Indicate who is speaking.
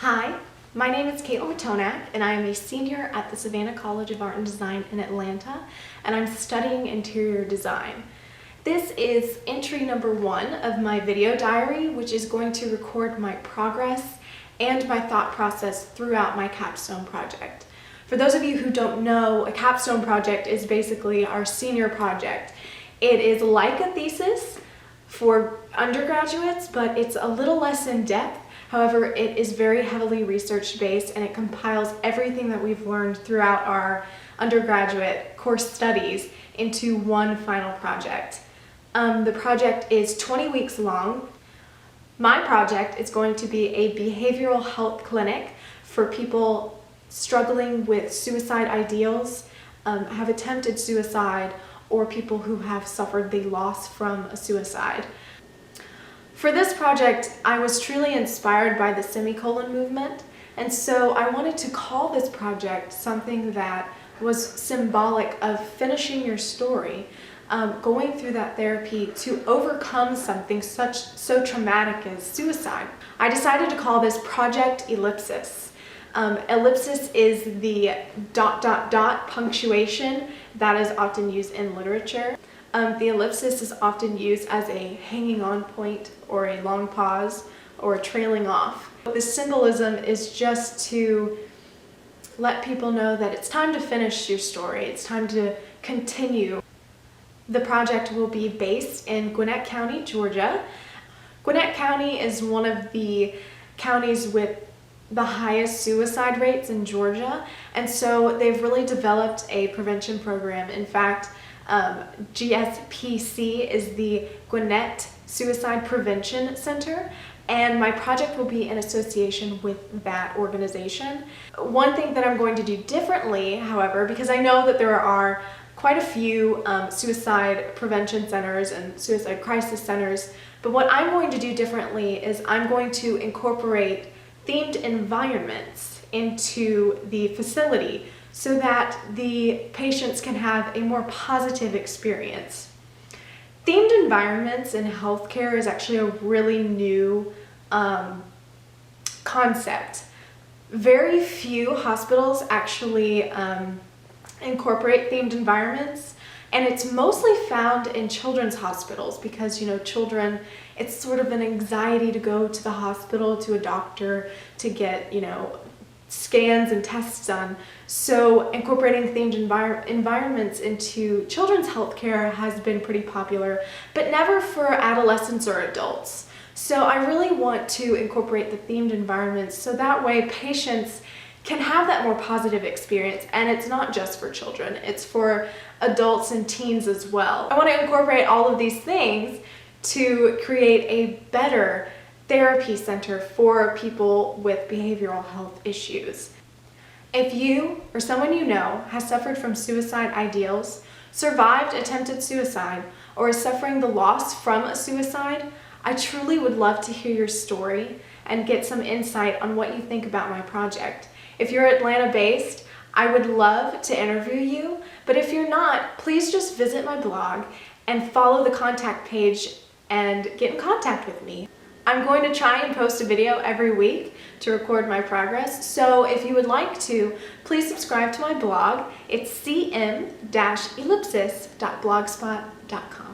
Speaker 1: Hi, my name is Caitlin Matonak, and I am a senior at the Savannah College of Art and Design in Atlanta, and I'm studying interior design. This is entry number 1 of my video diary, which is going to record my progress and my thought process throughout my capstone project. For those of you who don't know, a capstone project is basically our senior project. It is like a thesis for undergraduates, but it's a little less in depth. However, it is very heavily research-based, and it compiles everything that we've learned throughout our undergraduate course studies into one final project. The project is 20 weeks long. My project is going to be a behavioral health clinic for people struggling with suicide ideals, have attempted suicide, or people who have suffered the loss from a suicide. For this project, I was truly inspired by the semicolon movement, and so I wanted to call this project something that was symbolic of finishing your story, going through that therapy to overcome something so traumatic as suicide. I decided to call this Project Ellipsis. Ellipsis is the ... punctuation that is often used in literature. The ellipsis is often used as a hanging on point or a long pause or trailing off. The symbolism is just to let people know that it's time to finish your story. It's time to continue. The project will be based in Gwinnett County, Georgia. Gwinnett County is one of the counties with the highest suicide rates in Georgia, and so they've really developed a prevention program. In fact, GSPC is the Gwinnett Suicide Prevention Center, and my project will be in association with that organization. One thing that I'm going to do differently, however, because I know that there are quite a few suicide prevention centers and suicide crisis centers, but what I'm going to do differently is I'm going to incorporate themed environments into the facility so that the patients can have a more positive experience. Themed environments in healthcare is actually a really new concept. Very few hospitals actually incorporate themed environments, and it's mostly found in children's hospitals because, you know, children, it's sort of an anxiety to go to the hospital, to a doctor, to get, you know, scans and tests done. So incorporating themed environments into children's healthcare has been pretty popular, but never for adolescents or adults. So I really want to incorporate the themed environments so that way patients can have that more positive experience, and it's not just for children, it's for adults and teens as well. I want to incorporate all of these things to create a better therapy center for people with behavioral health issues. If you or someone you know has suffered from suicide ideals, survived attempted suicide, or is suffering the loss from a suicide, I truly would love to hear your story and get some insight on what you think about my project. If you're Atlanta-based, I would love to interview you, but if you're not, please just visit my blog and follow the contact page and get in contact with me. I'm going to try and post a video every week to record my progress, so if you would like to, please subscribe to my blog. It's cm-ellipsis.blogspot.com.